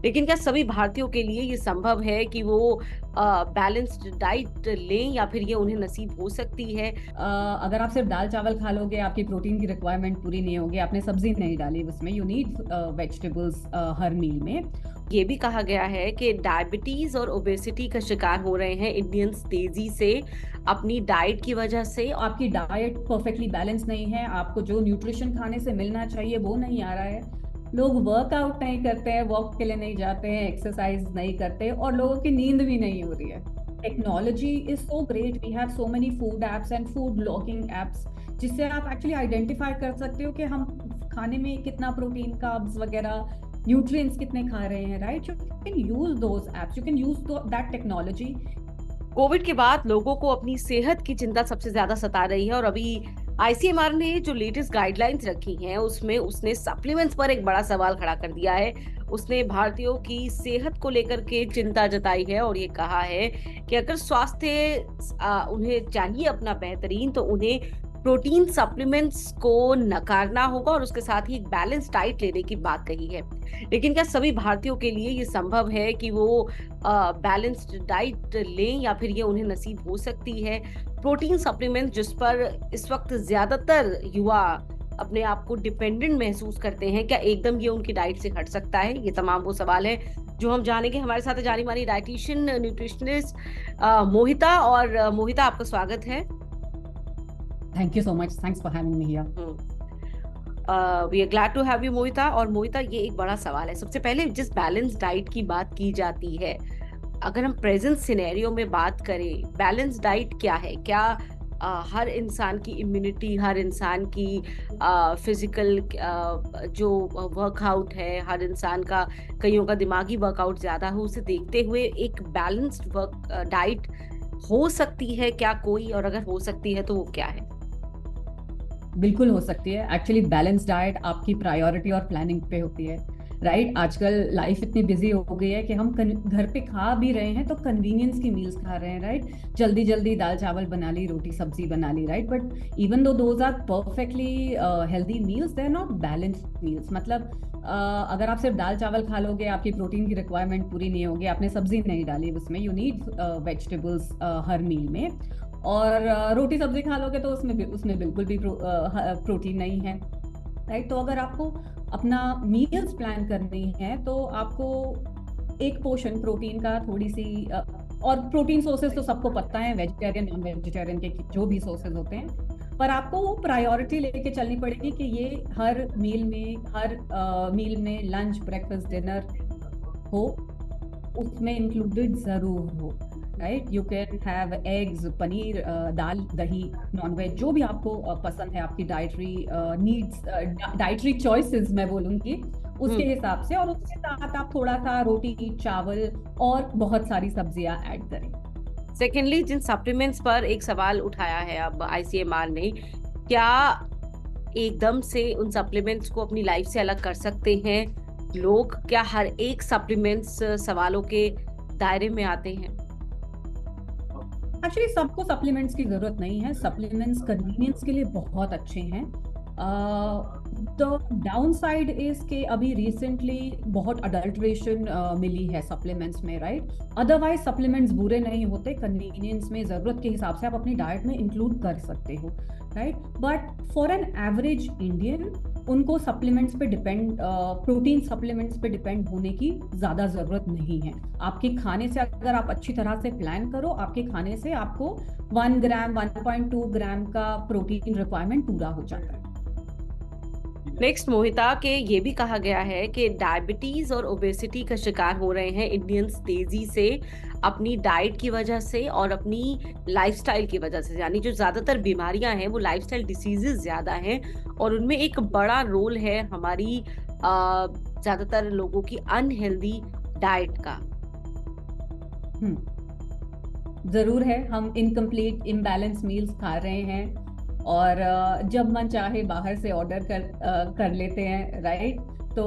लेकिन क्या सभी भारतीयों के लिए ये संभव है कि वो बैलेंस्ड डाइट लें या फिर ये उन्हें नसीब हो सकती है? अगर आप सिर्फ दाल चावल खा लोगे आपकी प्रोटीन की रिक्वायरमेंट पूरी नहीं होगी। आपने सब्जी नहीं डाली उसमें, यू नीड वेजिटेबल्स हर मील में। ये भी कहा गया है कि डायबिटीज और ओबेसिटी का शिकार हो रहे हैं इंडियंस तेजी से अपनी डाइट की वजह से। आपकी डाइट परफेक्टली बैलेंस नहीं है, आपको जो न्यूट्रिशन खाने से मिलना चाहिए वो नहीं आ रहा है। लोग वर्कआउट नहीं करते हैं, वॉक के लिए नहीं जाते हैं, एक्सरसाइज नहीं करते, और लोगों की नींद भी नहीं हो रही है। Technology is so great, we have so many food apps and food logging apps, जिससे आप एक्चुअली आइडेंटिफाई कर सकते हो कि हम खाने में कितना प्रोटीन, कार्ब्स वगैरह, न्यूट्रिएंट्स कितने खा रहे हैं। Right, you can use those apps, you can use that technology. Covid के बाद लोगों को अपनी सेहत की चिंता सबसे ज्यादा सता रही है और अभी आईसीएमआर ने जो लेटेस्ट गाइडलाइंस रखी हैं उसमें उसने सप्लीमेंट्स पर एक बड़ा सवाल खड़ा कर दिया है। उसने भारतीयों की सेहत को लेकर के चिंता जताई है और ये कहा है कि अगर स्वास्थ्य उन्हें चाहिए अपना बेहतरीन तो उन्हें प्रोटीन सप्लीमेंट्स को नकारना होगा और उसके साथ ही एक बैलेंस डाइट लेने की बात कही है। लेकिन क्या सभी भारतीयों के लिए ये संभव है कि वो बैलेंस्ड डाइट लें या फिर ये उन्हें नसीब हो सकती है? प्रोटीन सप्लीमेंट जिस पर इस वक्त ज्यादातर युवा अपने आप को डिपेंडेंट महसूस करते हैं, क्या एकदम ये उनकी डाइट से हट सकता है? ये तमाम वो सवाल है जो हम जानेंगे। हमारे साथ जानी मानी डाइटिशियन न्यूट्रिशनिस्ट मोहिता। और मोहिता, आपका स्वागत है। Thank you so much, thanks for having me here. We are glad to have you Mohita. और मोहिता, ये एक बड़ा सवाल है। सबसे पहले जिस बैलेंस डाइट की बात की जाती है, अगर हम प्रेजेंट सिनेरियो में बात करें, बैलेंस डाइट क्या है? क्या हर इंसान की इम्यूनिटी, हर इंसान की फिजिकल जो वर्कआउट है, हर इंसान का, कईयों का दिमागी वर्कआउट ज्यादा है, उसे देखते हुए एक बैलेंस्ड वर्क डाइट हो सकती है क्या कोई? और अगर हो सकती है तो वो क्या है? बिल्कुल हो सकती है। एक्चुअली बैलेंस डाइट आपकी प्रायोरिटी और प्लानिंग पे होती है। राइट, आजकल लाइफ इतनी बिजी हो गई है कि हम घर पे खा भी रहे हैं तो कन्वीनियंस की मील्स खा रहे हैं। राइट, जल्दी जल्दी दाल चावल बना ली, रोटी सब्जी बना ली। Right, but even though those are perfectly healthy meals, they are not balanced meals. मतलब अगर आप सिर्फ दाल चावल खा लोगे आपकी प्रोटीन की रिक्वायरमेंट पूरी नहीं होगी। आपने सब्जी नहीं डाली उसमें, यू नीड वेजिटेबल्स हर मील में। और रोटी सब्जी खा लोगे तो उसमें बिल्कुल भी प्रोटीन नहीं है। राइट, तो अगर आपको अपना मील्स प्लान करनी है तो आपको एक पोर्शन प्रोटीन का, थोड़ी सी और प्रोटीन सोर्सेज तो सबको पता है, वेजिटेरियन नॉन वेजिटेरियन के जो भी सोर्सेज होते हैं, पर आपको वो प्रायोरिटी लेके चलनी पड़ेगी कि ये हर मील में लंच ब्रेकफास्ट डिनर हो, उसमें इंक्लूडेड जरूर हो। Right, you can have eggs, paneer, dal, dahi, nonveg, जो भी आपको पसंद है, आपकी डाइटरी नीड्स, डाइटरी चॉइसेस मैं बोलूंगी उसके हम्म। हिसाब से। और उसके साथ आप थोड़ा सा रोटी चावल और बहुत सारी सब्जियां ऐड करें। सेकेंडली, जिन सप्लीमेंट्स पर एक सवाल उठाया है अब आईसीएमआर ने, क्या एकदम से उन सप्लीमेंट्स को अपनी लाइफ से अलग कर सकते हैं लोग? क्या हर एक सप्लीमेंट्स सवालों के दायरे में आते हैं? एक्चुअली सबको सप्लीमेंट्स की जरूरत नहीं है। सप्लीमेंट्स कन्वीनियंस के लिए बहुत अच्छे हैं। द डाउन साइड इज के अभी रिसेंटली बहुत अडल्ट्रेशन मिली है सप्लीमेंट्स में। राइट, अदरवाइज सप्लीमेंट्स बुरे नहीं होते, कन्वीनियंस में जरूरत के हिसाब से आप अपनी डाइट में इंक्लूड कर सकते हो। Right, but for an average Indian उनको सप्लीमेंट्स पे डिपेंड, प्रोटीन सप्लीमेंट्स पे डिपेंड होने की ज्यादा जरूरत नहीं है। आपके खाने से अगर आप अच्छी तरह से प्लान करो, आपके खाने से आपको 1 ग्राम 1.2 ग्राम का प्रोटीन रिक्वायरमेंट पूरा हो जाता है। नेक्स्ट मोहिता, के ये भी कहा गया है कि डायबिटीज और ओबेसिटी का शिकार हो रहे हैं इंडियंस तेजी से अपनी डाइट की वजह से और अपनी लाइफस्टाइल की वजह से। यानी जो ज्यादातर बीमारियां हैं वो लाइफस्टाइल डिसीजेस ज्यादा हैं और उनमें एक बड़ा रोल है हमारी ज्यादातर लोगों की अनहेल्दी डाइट का। जरूर है, हम इनकम्प्लीट इम्बैलेंस मील्स खा रहे हैं और जब मन चाहे बाहर से ऑर्डर कर लेते हैं। राइट, तो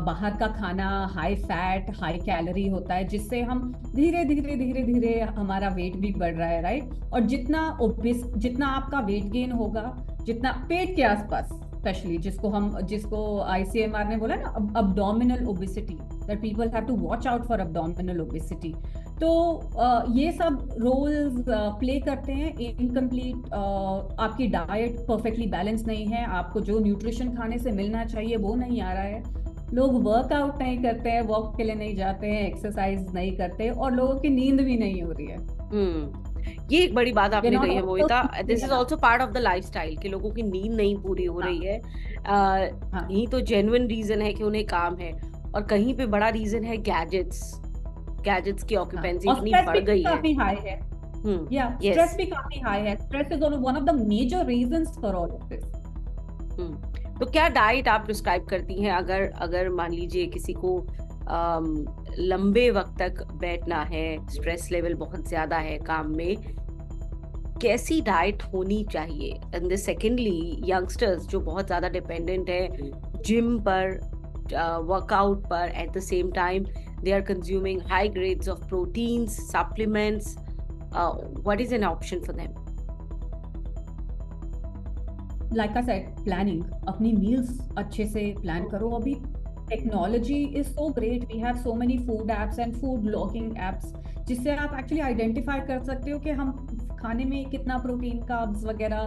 बाहर का खाना हाई फैट हाई कैलोरी होता है, जिससे हम धीरे धीरे धीरे धीरे हमारा वेट भी बढ़ रहा है। राइट, और जितना आपका वेट गेन होगा, जितना पेट के आसपास, स्पेशली जिसको ICMR ने बोला ना, abdominal obesity, that people have to watch out for abdominal obesity. तो ये सब रोल्स प्ले करते हैं. इनकम्प्लीट आपकी डाइट परफेक्टली बैलेंस नहीं है, आपको जो न्यूट्रिशन खाने से मिलना चाहिए वो नहीं आ रहा है, लोग वर्कआउट नहीं करते हैं, वॉक के लिए नहीं जाते हैं, एक्सरसाइज नहीं करते, और लोगों की नींद भी नहीं हो रही है. ये एक बड़ी बात आपने कही है मोहिता. दिस इज हाँ. Also part of the lifestyle कि लोगों की नींद नहीं पूरी हो रही है. हाँ. यही तो जेन्युइन रीजन है कि उन्हें काम है, और कहीं पे बड़ा रीजन है गैजेट्स की ऑक्यूपेंसी और इतनी स्ट्रेस बढ़ भी गई है. काफी हाई है. या स्ट्रेस भी काफी हाई है. Stress is one of the major reasons for all of this. तो क्या डाइट आप प्रिस्क्राइब करती हैं अगर मान लीजिए किसी को लंबे वक्त तक बैठना है, स्ट्रेस लेवल बहुत ज्यादा है काम में, कैसी डाइट होनी चाहिए? एंड सेकेंडली यंगस्टर्स जो बहुत ज्यादा डिपेंडेंट है जिम पर, वर्कआउट पर, at the same time they are consuming high grades of proteins, supplements, what is an option for them? Like I said, planning. अपनी meals अच्छे से plan करो. अभी technology is so great. We have so many food apps and food logging apps जिससे आप actually identify कर सकते हो कि हम खाने में कितना प्रोटीन, कार्ब्स वगैरह,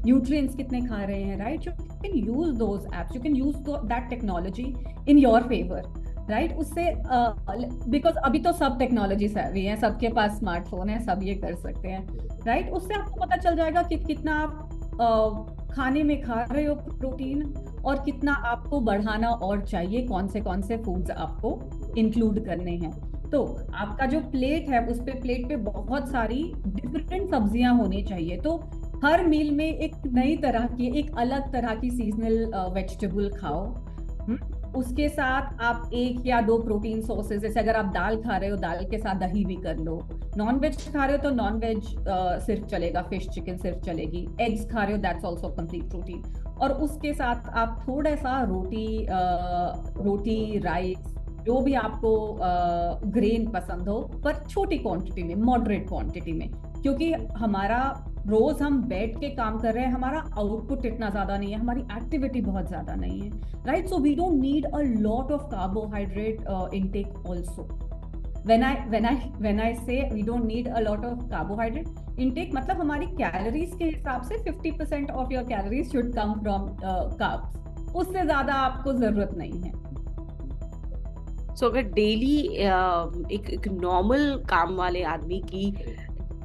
nutrients कितने खा रहे हैं, right? You can use those apps. You can use that technology in your favor. Right उससे बिकॉज अभी तो सब टेक्नोलॉजी सेवी हैं, सबके पास स्मार्टफोन है, सब ये कर सकते हैं. राइट उससे आपको पता चल जाएगा कि कितना आप खाने में खा रहे हो प्रोटीन, और कितना आपको बढ़ाना और चाहिए, कौन से फूड्स आपको इंक्लूड करने हैं. तो आपका जो प्लेट है, उस पे प्लेट पे बहुत सारी डिफरेंट सब्जियां होनी चाहिए. तो हर मील में एक नई तरह की, एक अलग तरह की सीजनल वेजिटेबल खाओ. उसके साथ आप 1 या 2 प्रोटीन सोर्सेज, जैसे अगर आप दाल खा रहे हो, दाल के साथ दही भी कर लो. नॉन वेज खा रहे हो तो नॉन वेज सिर्फ चलेगा, फिश चिकन सिर्फ चलेगी. एग्स खा रहे हो, दैट्स आल्सो कंप्लीट प्रोटीन. और उसके साथ आप थोड़ा सा रोटी राइस, जो भी आपको ग्रेन पसंद हो, पर छोटी क्वांटिटी में, मॉडरेट क्वांटिटी में, क्योंकि हमारा रोज हम बैठ के काम कर रहे हैं, हमारा आउटपुट इतना ज्यादा नहीं है, हमारी एक्टिविटी बहुत ज्यादा नहीं है. Right so we don't need a lot of carbohydrate intake also. when I say we don't need a lot of carbohydrate intake, मतलब हमारी कैलोरीज के हिसाब से 50% of your calories should come from carbs. उससे ज्यादा आपको जरूरत नहीं है. सो अगर डेली एक नॉर्मल काम वाले आदमी की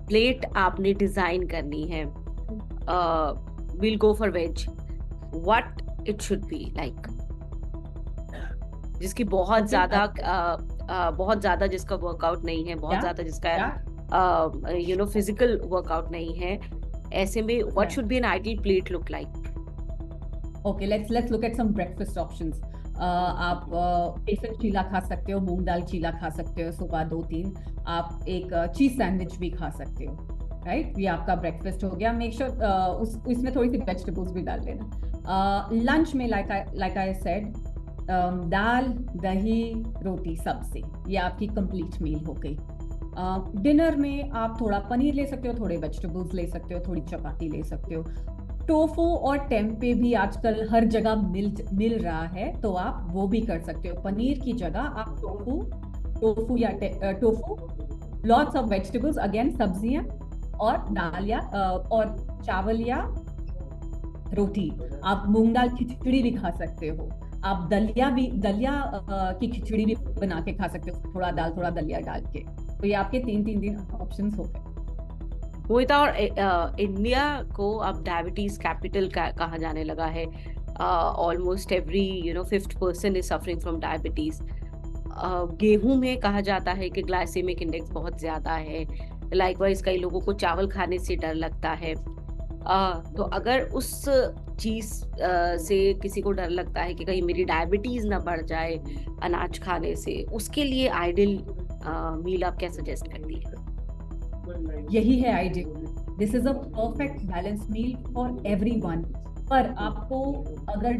प्लेट आपने डिजाइन करनी है, will go for veg, what it should be like, जिसकी बहुत ज्यादा जिसका वर्कआउट नहीं है, बहुत ज्यादा जिसका फिजिकल वर्कआउट नहीं है, ऐसे में what should be an ideal plate look like? Okay, let's look at some breakfast options. आप बेसन चीला खा सकते हो, मूंग दाल चीला खा सकते हो सुबह 2-3. आप एक चीज सैंडविच भी खा सकते हो. राइट ये आपका ब्रेकफास्ट हो गया. मेक श्योर इसमें थोड़ी सी वेजिटेबल्स भी डाल देना. लंच में लाइक आई सेड, दाल, दही, रोटी, सब्जी, ये आपकी कंप्लीट मील हो गई. डिनर में आप थोड़ा पनीर ले सकते हो, थोड़े वेजिटेबल्स ले सकते हो, थोड़ी चपाती ले सकते हो. टोफू और टेम्पे भी आजकल हर जगह मिल रहा है, तो आप वो भी कर सकते हो. पनीर की जगह आप टोफू या tofu, lots of vegetables, again सब्जियां, और दाल या और चावल या रोटी. आप मूंग दाल की खिचड़ी भी खा सकते हो. आप दलिया की खिचड़ी भी बना के खा सकते हो, थोड़ा दाल थोड़ा दलिया डाल के. तो ये आपके 3 ऑप्शंस हो गए. मोहिता, और इंडिया को अब डायबिटीज कैपिटल कहा जाने लगा है. Almost every 5th person is suffering from diabetes. गेहूं में कहा जाता है कि ग्लाइसेमिक इंडेक्स बहुत ज्यादा है. लाइकवाइज कई लोगों को चावल खाने से डर लगता है. तो अगर उस चीज से किसी को डर लगता है कि कहीं मेरी डायबिटीज ना बढ़ जाए अनाज खाने से, उसके लिए आइडियल मील आप क्या सजेस्ट करती है? यही है ideal. This is a perfect balance meal for everyone. पर आपको अगर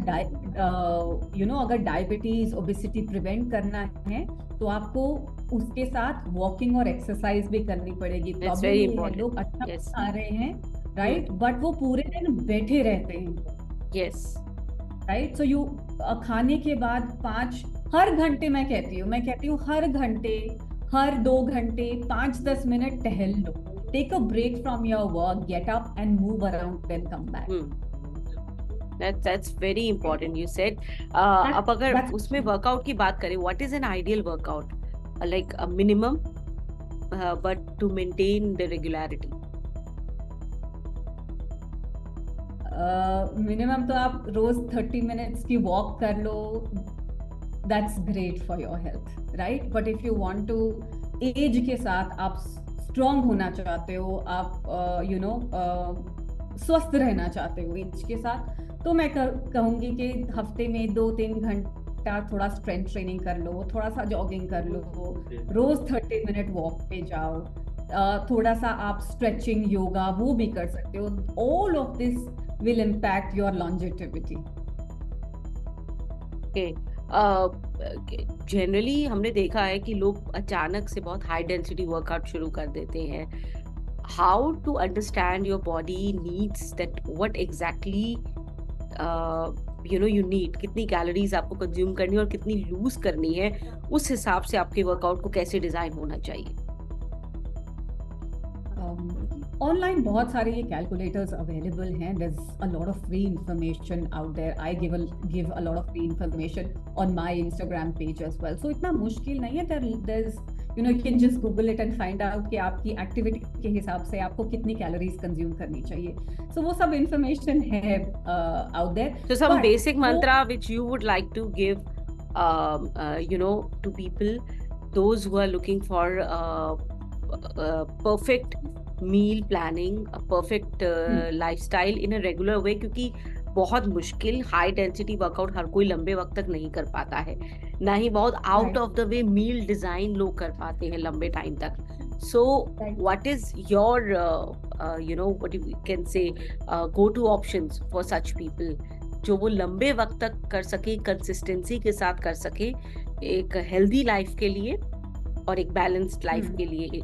डायबिटीज, ओबेसिटी प्रिवेंट करना है, तो आपको उसके साथ वॉकिंग और एक्सरसाइज भी करनी पड़ेगी. लोग अच्छा खा रहे हैं, राइट, बट वो पूरे दिन बैठे रहते हैं. Yes, right? सो यू खाने के बाद 5 हर घंटे, मैं कहती हूँ हर घंटे, हर 2 घंटे 5-10 मिनट टहल लो, take a break from your work, get up and move around, then come back. Hmm, that's very important you said. That अब अगर दैट्स उसमें वर्कआउट की बात करें, what is an ideal workout, like a minimum but to maintain the regularity? Minimum तो आप रोज 30 minutes की वॉक कर लो, that's great for your health, right? But if you want to, age के साथ आप स्ट्रांग होना चाहते हो, आप स्वस्थ रहना चाहते हो एज के साथ, तो मैं कहूंगी कि हफ्ते में 2-3 घंटा थोड़ा स्ट्रेंथ ट्रेनिंग कर लो, थोड़ा सा जॉगिंग कर लो, रोज 30 मिनट वॉक पे जाओ, थोड़ा सा आप स्ट्रेचिंग योगा वो भी कर सकते हो। All of this will impact your longevity. Okay. Generally हमने देखा है कि लोग अचानक से बहुत हाई डेंसिटी वर्कआउट शुरू कर देते हैं। How to understand your body needs that, what exactly you need, कितनी कैलोरीज आपको कंज्यूम करनी है और कितनी लूज करनी है, उस हिसाब से आपके वर्कआउट को कैसे डिजाइन होना चाहिए? ऑनलाइन बहुत सारे ये कैलकुलेटर्स अवेलेबल हैं, there is a lot of free information out there, I give a lot of free information on my Instagram page as well, so इतना मुश्किल नहीं है। There is, you can just Google it and find out कि आपकी activity के हिसाब से आपको कितनी कैलोरीज कंज्यूम करनी चाहिए, सो वो सब इंफॉर्मेशन है out there. So some basic mantra which you would like to give, to people, those who are looking for perfect meal planning, a perfect lifestyle in a regular way, क्योंकि बहुत मुश्किल high density workout हर कोई लंबे वक्त तक नहीं कर पाता है, ना ही बहुत out of the way meal design लोग कर पाते हैं लंबे टाइम तक। So what is your what you can say go to options for such people, जो वो लंबे वक्त तक कर सके, कंसिस्टेंसी के साथ कर सके, एक हेल्दी लाइफ के लिए और एक बैलेंस्ड लाइफ के लिए?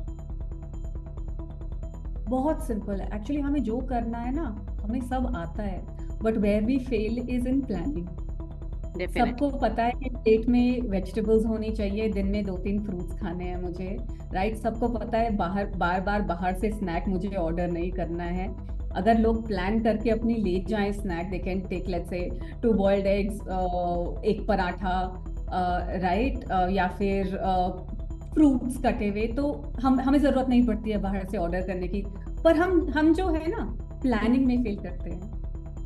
बहुत सिंपल है एक्चुअली, हमें जो करना है ना, हमें सब आता है, but where we fail is in planning. सबको पता है कि प्लेट में वेजिटेबल्स होनी चाहिए, दिन में 2-3 फ्रूट्स खाने हैं मुझे, राइट? सबको पता है बार बार बाहर से स्नैक मुझे ऑर्डर नहीं करना है। अगर लोग प्लान करके अपनी ले जाएं snack, they can take let's say 2 boiled eggs, एक पराठा, राइट, या फिर फ्रूट्स कटे हुए, तो हमें जरूरत नहीं पड़ती है बाहर से ऑर्डर करने की। पर हम जो है ना, प्लानिंग में फेल करते हैं।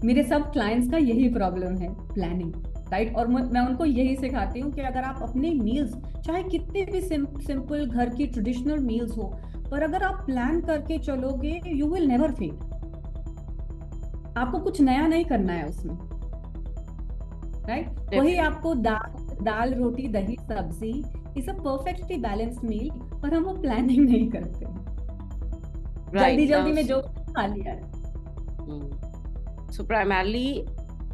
मेरे सब क्लाइंट्स का यही प्रॉब्लम है, प्लानिंग, राइट? और मैं उनको यही सिखाती हूँ कि अगर आप अपने मील्स, चाहे कितने भी सिंपल घर की ट्रेडिशनल मील्स हो, पर अगर आप प्लान करके चलोगे, यू विल नेवर फेल। आपको कुछ नया नहीं करना है उसमें, राइट? वही आपको दाल रोटी दही सब्जी इज अ परफेक्टली बैलेंस्ड मील, पर हम वो प्लानिंग नहीं करते, जल्दी में जो खा लिया है। So primarily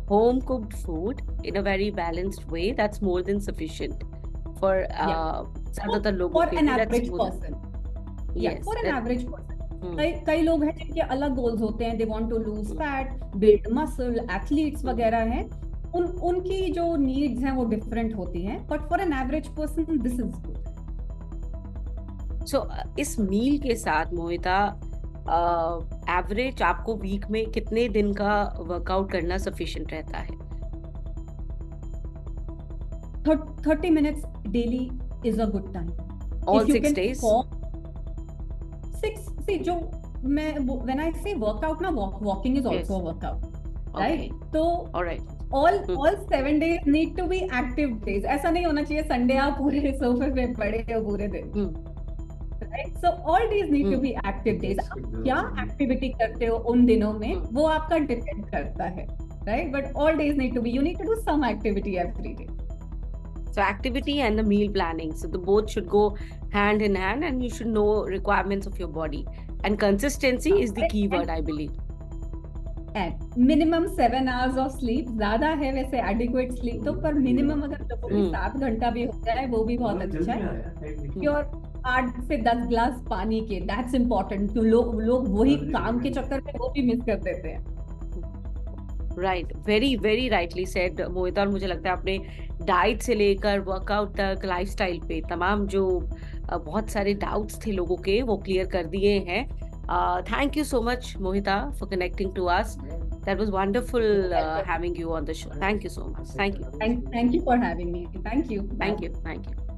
home cooked food in a very balanced way, that's more than sufficient for ज़्यादातर लोगों के लिए। For an average person, yes, for an average person। कई लोग हैं जिनके अलग गोल्स होते हैं, they want to lose fat, build muscle, athletes वगैरह हैं, उनकी जो नीड्स हैं वो डिफरेंट होती हैं, but for an average person this is good. So इस मील के साथ मोहिता, एवरेज आपको वीक में कितने दिन का वर्कआउट करना सफिशिएंट रहता है? 30 minutes daily is a good time. All 6 days? 6, see, जो मैं व्हेन आई से वर्कआउट ना, walking is also a workout, right? तो alright, all 7 days need to be active days। ऐसा नहीं होना चाहिए संडे आप पूरे सोफे पे पड़े हो पूरे दिन, right? So all days need to be active days। आप क्या एक्टिविटी करते हो उन दिनों में वो आपका डिपेंड करता है, right? But all days need to be, you need to do some activity every day। So activity and the meal planning, so the both should go hand in hand, and you should know requirements of your body, and consistency is the key word, I believe। And minimum 7 hours of sleep, ज्यादा है वैसे adequate sleep तो, पर minimum अगर लोगों को 7 घंटा भी हो जाए वो भी बहुत अच्छा है। और 8 से 10 ग्लास पानी के, that's important। तो लोग वही काम के चक्कर में वो भी मिस कर देते हैं। Right, very very rightly said Mohita. और मुझे लगता है आपने डाइट से लेकर वर्कआउट तक, लाइफस्टाइल पे तमाम जो बहुत सारे डाउट्स थे लोगों के, वो क्लियर कर दिए हैं। Thank you so much Mohita for connecting to us. That was wonderful having you on the show. Thank you so much. Thank you. Thank you for having me. Thank you. Thank Bye. You. Thank you.